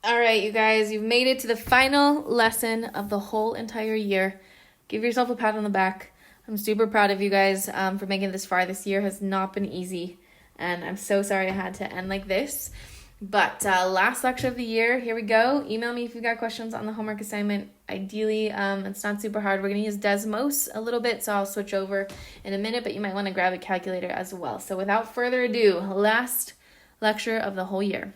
All right, you guys, you've made it to the final lesson of the whole entire year. Give yourself a pat on the back. I'm super proud of you guys for making it this far. This year has not been easy, and I'm so sorry I had to end like this. But last lecture of the year, here we go. Email me if you've got questions on the homework assignment. Ideally, it's not super hard. We're going to use Desmos a little bit, so I'll switch over in a minute, but you might want to grab a calculator as well. So without further ado, last lecture of the whole year.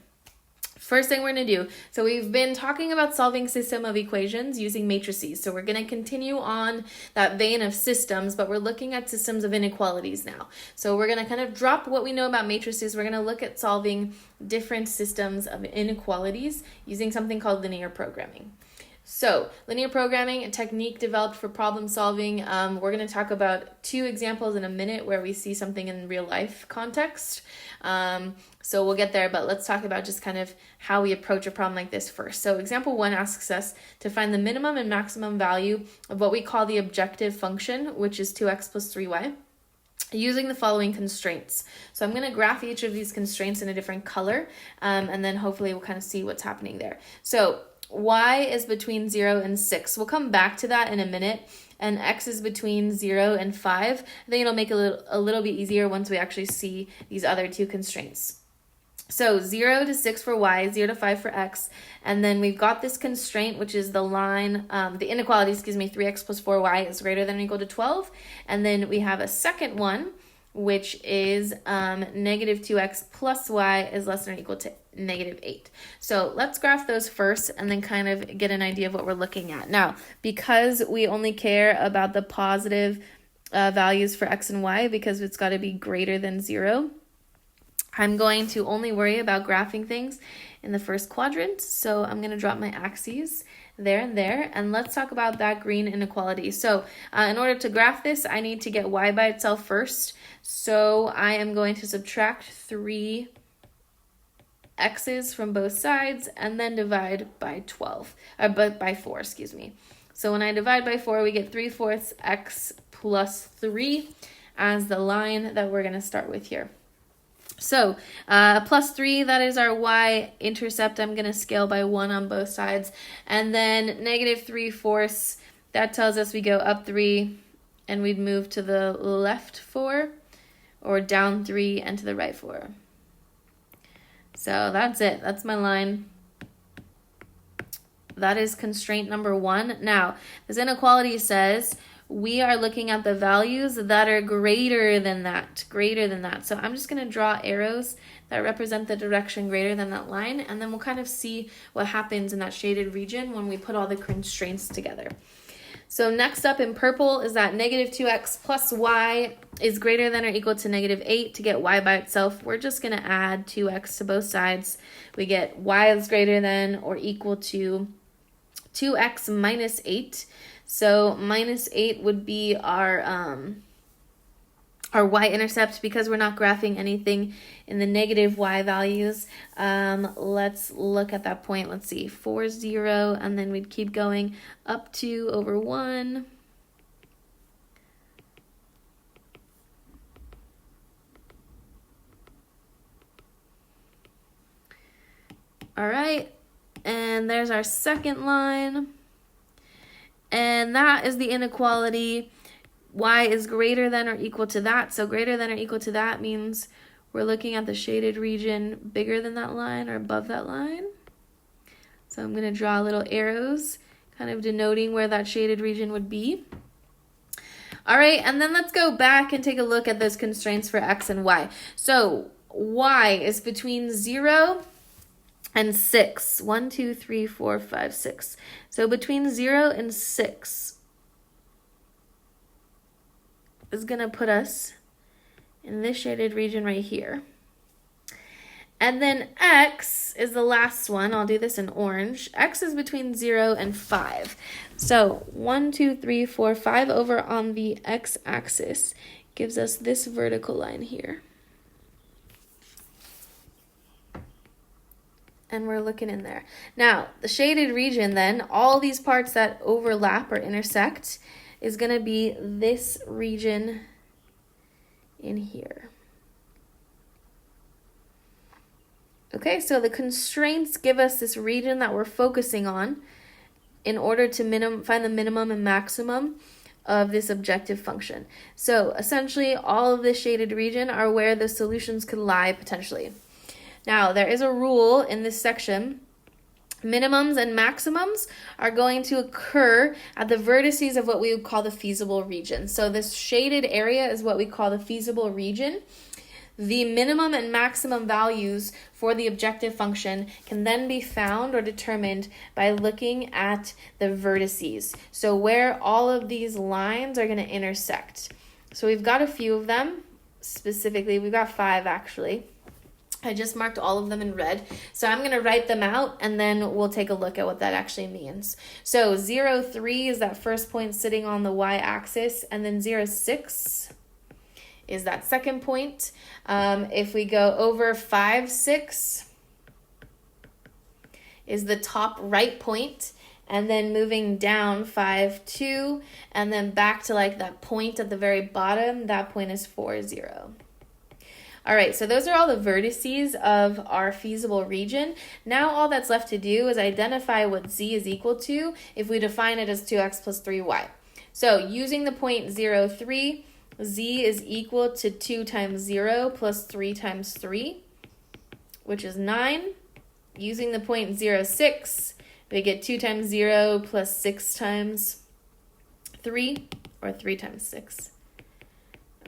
First thing we're going to do, so we've been talking about solving system of equations using matrices. So we're going to continue on that vein of systems, but we're looking at systems of inequalities now. So we're going to kind of drop what we know about matrices. We're going to look at solving different systems of inequalities using something called linear programming. So, linear programming, a technique developed for problem solving. We're going to talk about two examples in a minute where we see something in real life context. So we'll get there, but let's talk about just kind of how we approach a problem like this first. So example 1 asks us to find the minimum and maximum value of what we call the objective function, which is 2x plus 3y. Using the following constraints. So I'm going to graph each of these constraints in a different color, and then hopefully we'll kind of see what's happening there. So y is between 0 and 6. We'll come back to that in a minute. And x is between 0 and 5. I think it'll make it a little bit easier once we actually see these other two constraints. So 0 to 6 for y, 0 to 5 for x, and then we've got this constraint, which is the line, the inequality, 3x plus 4y is greater than or equal to 12, and then we have a second one, which is negative 2x plus y is less than or equal to negative 8. So let's graph those first and then kind of get an idea of what we're looking at. Now, because we only care about the positive values for x and y, because it's got to be greater than 0, I'm going to only worry about graphing things in the first quadrant. So I'm going to drop my axes there and there. And let's talk about that green inequality. So in order to graph this, I need to get y by itself first. So I am going to subtract 3 x's from both sides and then divide by 4, excuse me. So when I divide by 4, we get 3/4 x plus 3 as the line that we're going to start with here. So plus 3, that is our y-intercept. I'm going to scale by 1 on both sides. And then negative 3/4, that tells us we go up 3 and we'd move to the left 4, or down 3 and to the right 4. So that's it. That's my line. That is constraint number 1. Now, this inequality says we are looking at the values that are greater than that. So I'm just going to draw arrows that represent the direction greater than that line, and then we'll kind of see what happens in that shaded region when we put all the constraints together. So next up in purple is that negative 2x plus y is greater than or equal to negative 8. To get y by itself, we're just going to add 2x to both sides. We get y is greater than or equal to 2x minus 8. So minus 8 would be our y-intercept. Because we're not graphing anything in the negative y values. Let's look at that point. Let's see, 4, 0, and then we'd keep going up 2 over 1. All right, and there's our second line. And that is the inequality. Y is greater than or equal to that. So greater than or equal to that means we're looking at the shaded region bigger than that line or above that line. So I'm going to draw little arrows kind of denoting where that shaded region would be. All right, and then let's go back and take a look at those constraints for x and y. So y is between 0 and 6. 1, 2, 3, 4, 5, 6. So between 0 and 6 is going to put us in this shaded region right here. And then x is the last one. I'll do this in orange. X is between 0 and 5. So 1, 2, 3, 4, 5 over on the x-axis gives us this vertical line here. And we're looking in there. Now, the shaded region then, all these parts that overlap or intersect, is going to be this region in here. Okay, so the constraints give us this region that we're focusing on in order to find the minimum and maximum of this objective function. So essentially, all of this shaded region are where the solutions could lie potentially. Now, there is a rule in this section. Minimums and maximums are going to occur at the vertices of what we would call the feasible region. So this shaded area is what we call the feasible region. The minimum and maximum values for the objective function can then be found or determined by looking at the vertices. So where all of these lines are going to intersect. So we've got a few of them. Specifically, we've got 5 actually. I just marked all of them in red. So I'm going to write them out and then we'll take a look at what that actually means. So 0, 3 is that first point sitting on the y-axis, and then 0, 6 is that second point. If we go over 5, 6 is the top right point, and then moving down 5, 2, and then back to like that point at the very bottom, that point is 4, 0. All right, so those are all the vertices of our feasible region. Now all that's left to do is identify what z is equal to if we define it as 2x plus 3y. So using the point 0, 3, z is equal to 2 times 0 plus 3 times 3, which is 9. Using the point 0, 6, we get 2 times 0 plus 6 times 3, or 3 times 6.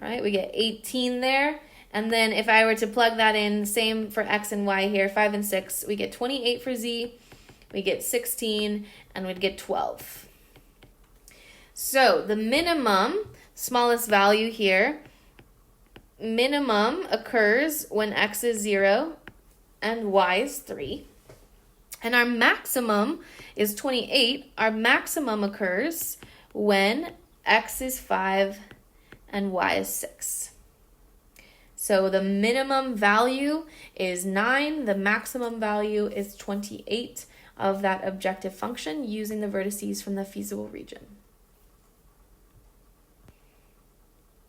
All right, we get 18 there. And then if I were to plug that in, same for x and y here, 5 and 6, we get 28 for z, we get 16, and we'd get 12. So the minimum, smallest value here, minimum occurs when x is 0 and y is 3. And our maximum is 28. Our maximum occurs when x is 5 and y is 6. So the minimum value is 9, the maximum value is 28 of that objective function using the vertices from the feasible region.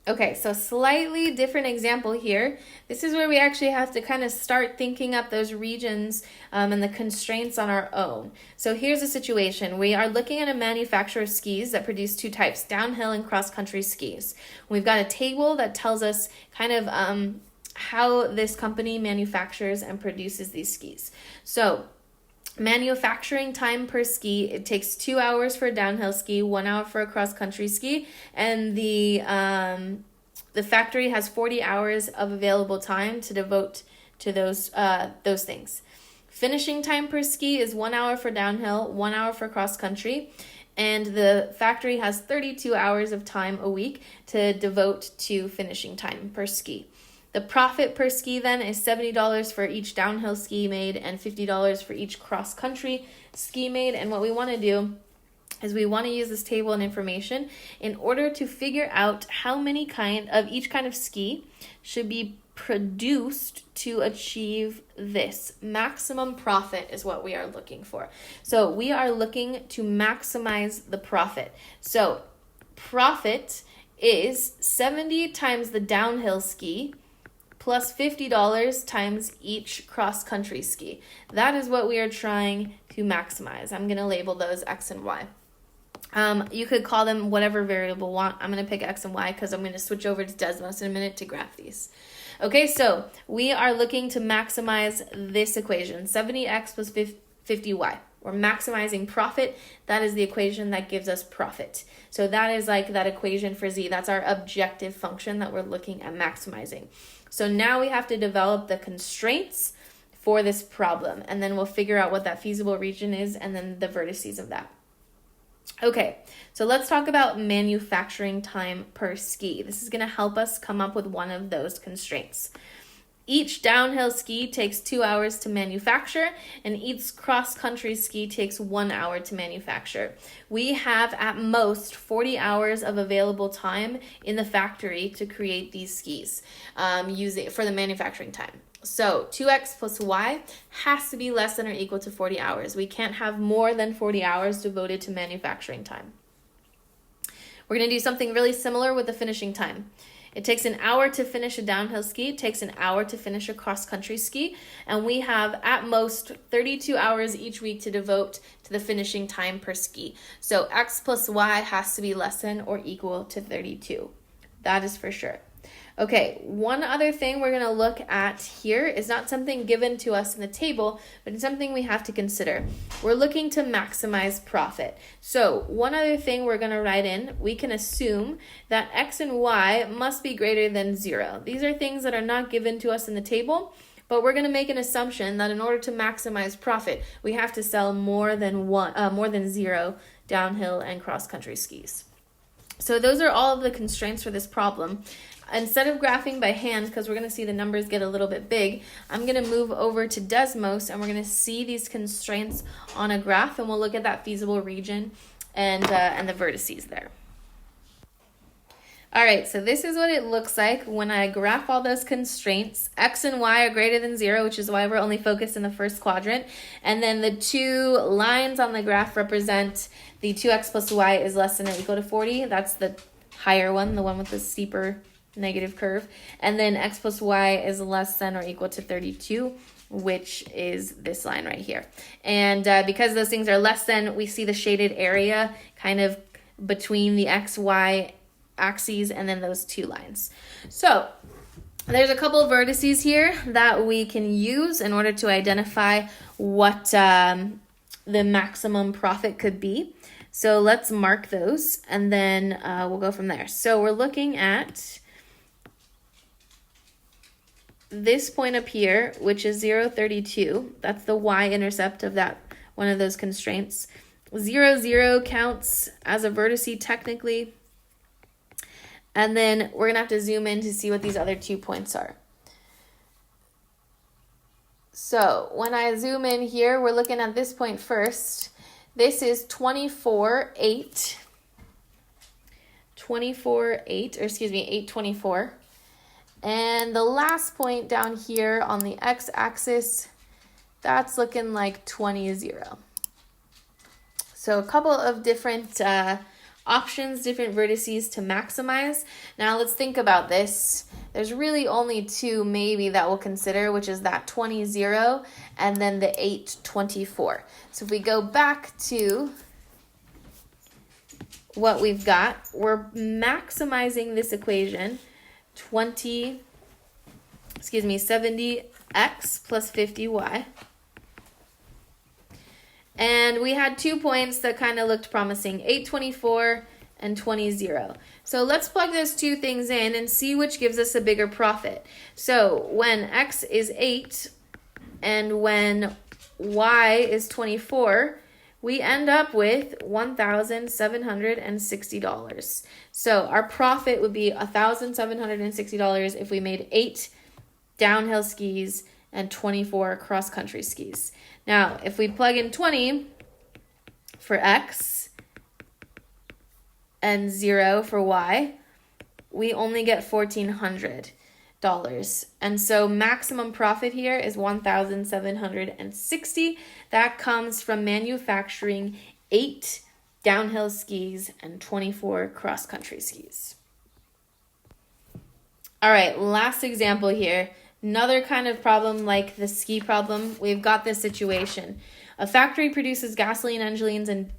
Okay, so slightly different example here. This is where we actually have to kind of start thinking up those regions and the constraints on our own. So here's a situation. We are looking at a manufacturer of skis that produce 2 types, downhill and cross-country skis. We've got a table that tells us kind of how this company manufactures and produces these skis. So manufacturing time per ski, it takes 2 hours for a downhill ski, 1 hour for a cross-country ski, and the factory has 40 hours of available time to devote to those things. Finishing time per ski is 1 hour for downhill, 1 hour for cross-country, and the factory has 32 hours of time a week to devote to finishing time per ski. The profit per ski then is $70 for each downhill ski made and $50 for each cross-country ski made. And what we want to do is we want to use this table and information in order to figure out how many each kind of ski should be produced to achieve this. Maximum profit is what we are looking for. So we are looking to maximize the profit. So profit is 70 times the downhill ski plus $50 times each cross-country ski. That is what we are trying to maximize. I'm going to label those X and Y. You could call them whatever variable you want. I'm going to pick X and Y because I'm going to switch over to Desmos in a minute to graph these. Okay, so we are looking to maximize this equation, 70x plus 50y. We're maximizing profit. That is the equation that gives us profit. So that is like that equation for z. That's our objective function that we're looking at maximizing. So now we have to develop the constraints for this problem, and then we'll figure out what that feasible region is and then the vertices of that. Okay, so let's talk about manufacturing time per ski. This is going to help us come up with one of those constraints. Each downhill ski takes 2 hours to manufacture, and each cross-country ski takes 1 hour to manufacture. We have at most 40 hours of available time in the factory to create these skis using for the manufacturing time. So 2x plus y has to be less than or equal to 40 hours. We can't have more than 40 hours devoted to manufacturing time. We're going to do something really similar with the finishing time. It takes an hour to finish a downhill ski. It takes an hour to finish a cross-country ski. And we have at most 32 hours each week to devote to the finishing time per ski. So x plus y has to be less than or equal to 32. That is for sure. Okay, one other thing we're going to look at here is not something given to us in the table, but it's something we have to consider. We're looking to maximize profit. So one other thing we're going to write in, we can assume that x and y must be greater than 0. These are things that are not given to us in the table, but we're going to make an assumption that in order to maximize profit, we have to sell more than 0 downhill and cross-country skis. So those are all of the constraints for this problem. Instead of graphing by hand, because we're going to see the numbers get a little bit big, I'm going to move over to Desmos and we're going to see these constraints on a graph, and we'll look at that feasible region and the vertices there. All right, so this is what it looks like when I graph all those constraints. X and y are greater than 0, which is why we're only focused in the first quadrant. And then the two lines on the graph represent the 2x plus y is less than or equal to 40. That's the higher one, the one with the steeper negative curve. And then x plus y is less than or equal to 32, which is this line right here. And because those things are less than, we see the shaded area kind of between the x, y axes and then those two lines. So there's a couple of vertices here that we can use in order to identify what the maximum profit could be. So let's mark those and then we'll go from there. So we're looking at this point up here, which is 0, 32. That's the y-intercept of that one of those constraints. 0, 0 counts as a vertice technically. And then we're going to have to zoom in to see what these other 2 points are. So when I zoom in here, we're looking at this point first. This is 24, 8. 24, 8, or excuse me, 824. And the last point down here on the x-axis, that's looking like 20, 0. So a couple of different options, different vertices to maximize. Now let's think about this. There's really only 2 maybe that we'll consider, which is that 20, 0 and then the 8, 24. So if we go back to what we've got, we're maximizing this equation 70x plus 50y. And we had 2 points that kind of looked promising, 824 and 20, 0. So let's plug those 2 things in and see which gives us a bigger profit. So when x is 8 and when y is 24, we end up with $1,760. So our profit would be $1,760 if we made 8 downhill skis and 24 cross-country skis. Now, if we plug in 20 for x and 0 for y, we only get $1,400. And so maximum profit here is $1,760. That comes from manufacturing 8 downhill skis and 24 cross-country skis. All right, last example here. Another kind of problem like the ski problem. We've got this situation. A factory produces gasoline engines and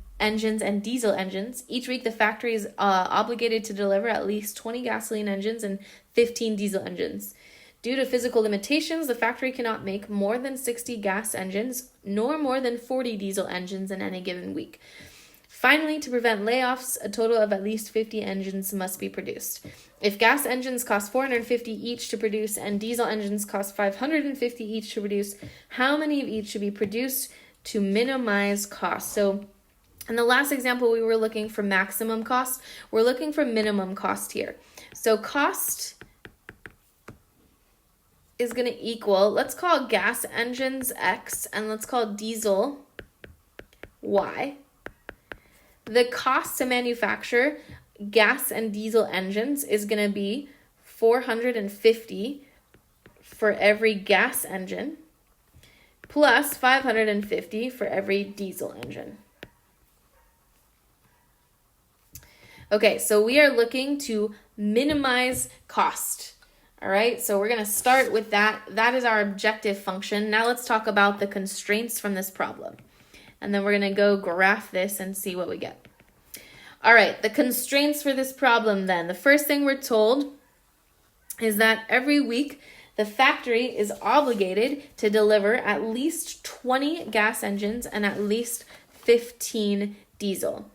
diesel engines. Each week, the factory is obligated to deliver at least 20 gasoline engines and 15 diesel engines. Due to physical limitations, the factory cannot make more than 60 gas engines, nor more than 40 diesel engines in any given week. Finally, to prevent layoffs, a total of at least 50 engines must be produced. If gas engines cost $450 each to produce and diesel engines cost $550 each to produce, how many of each should be produced to minimize cost? So in the last example, we were looking for maximum cost. We're looking for minimum cost here. So cost is going to equal, let's call gas engines X and let's call diesel Y. The cost to manufacture gas and diesel engines is going to be $450 for every gas engine plus $550 for every diesel engine. Okay, so we are looking to minimize cost. All right, so we're going to start with that. That is our objective function. Now let's talk about the constraints from this problem. And then we're going to go graph this and see what we get. All right, the constraints for this problem then. The first thing we're told is that every week the factory is obligated to deliver at least 20 gas engines and at least 15 diesel.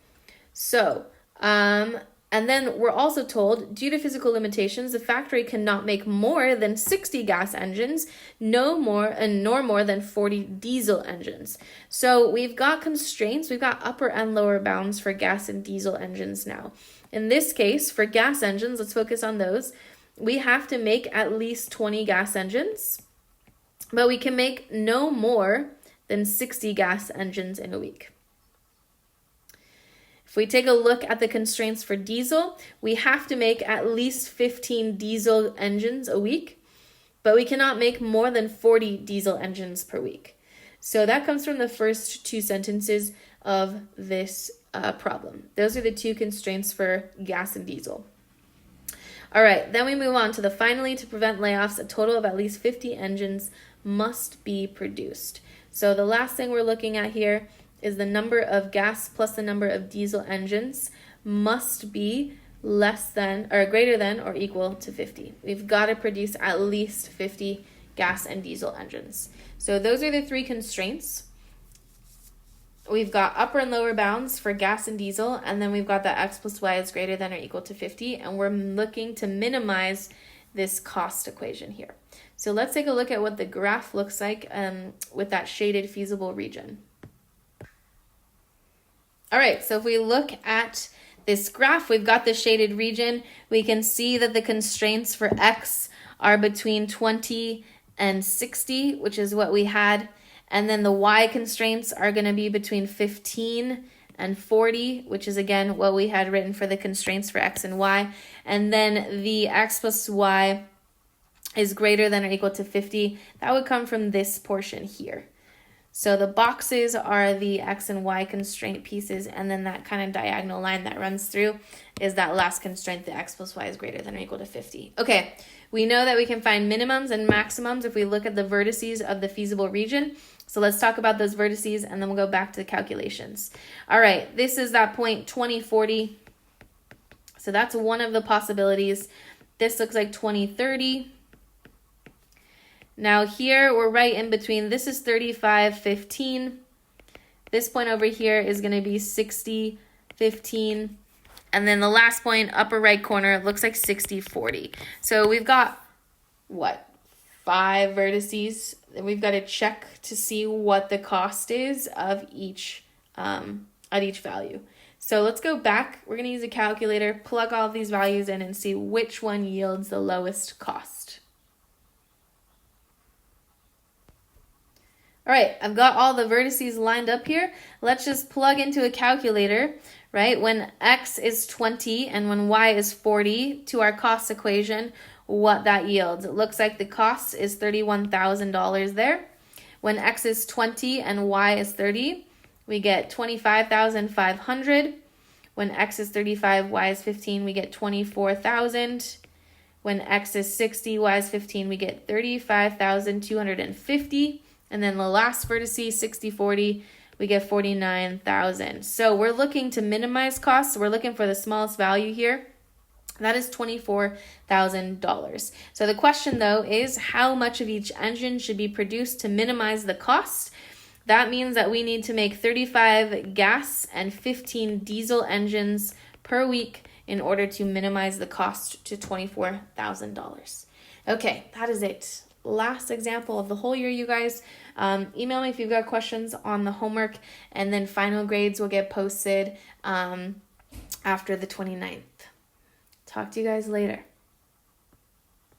So, and then we're also told, due to physical limitations, the factory cannot make more than 60 gas engines, nor more than 40 diesel engines. So we've got constraints, we've got upper and lower bounds for gas and diesel engines now. In this case, for gas engines, let's focus on those. We have to make at least 20 gas engines, but we can make no more than 60 gas engines in a week. If we take a look at the constraints for diesel, we have to make at least 15 diesel engines a week, but we cannot make more than 40 diesel engines per week. So that comes from the first two sentences of this problem. Those are the two constraints for gas and diesel. All right, then we move on to finally, to prevent layoffs, a total of at least 50 engines must be produced. So the last thing we're looking at here is the number of gas plus the number of diesel engines must be less than or greater than or equal to 50. We've got to produce at least 50 gas and diesel engines. So those are the three constraints. We've got upper and lower bounds for gas and diesel, and then we've got that x plus y is greater than or equal to 50, and we're looking to minimize this cost equation here. So let's take a look at what the graph looks like with that shaded feasible region. All right, so if we look at this graph, we've got the shaded region. We can see that the constraints for x are between 20 and 60, which is what we had. And then the y constraints are going to be between 15 and 40, which is again what we had written for the constraints for x and y. And then the x plus y is greater than or equal to 50. That would come from this portion here. So the boxes are the x and y constraint pieces, and then that kind of diagonal line that runs through is that last constraint, the x plus y is greater than or equal to 50. Okay, we know that we can find minimums and maximums if we look at the vertices of the feasible region. So let's talk about those vertices, and then we'll go back to the calculations. All right, this is that point 2040. So that's one of the possibilities. This looks like 2030. Now here we're right in between. This is 3515. This point over here is going to be 6015. And then the last point, upper right corner, looks like 6040. So we've got, what, 5 vertices that we've got to check to see what the cost is of each at each value. So let's go back. We're going to use a calculator, plug all of these values in, and see which one yields the lowest cost. All right, I've got all the vertices lined up here. Let's just plug into a calculator, right? When x is 20 and when y is 40 to our cost equation, what that yields. It looks like the cost is $31,000 there. When x is 20 and y is 30, we get $25,500. When x is 35, y is 15, we get $24,000. When x is 60, y is 15, we get $35,250. And then the last vertice, 6040, we get 49,000. So we're looking to minimize costs. We're looking for the smallest value here. That is $24,000. So the question though is how much of each engine should be produced to minimize the cost? That means that we need to make 35 gas and 15 diesel engines per week in order to minimize the cost to $24,000. Okay, that is it. Last example of the whole year, you guys. Email me if you've got questions on the homework, and then final grades will get posted after the 29th. Talk to you guys later.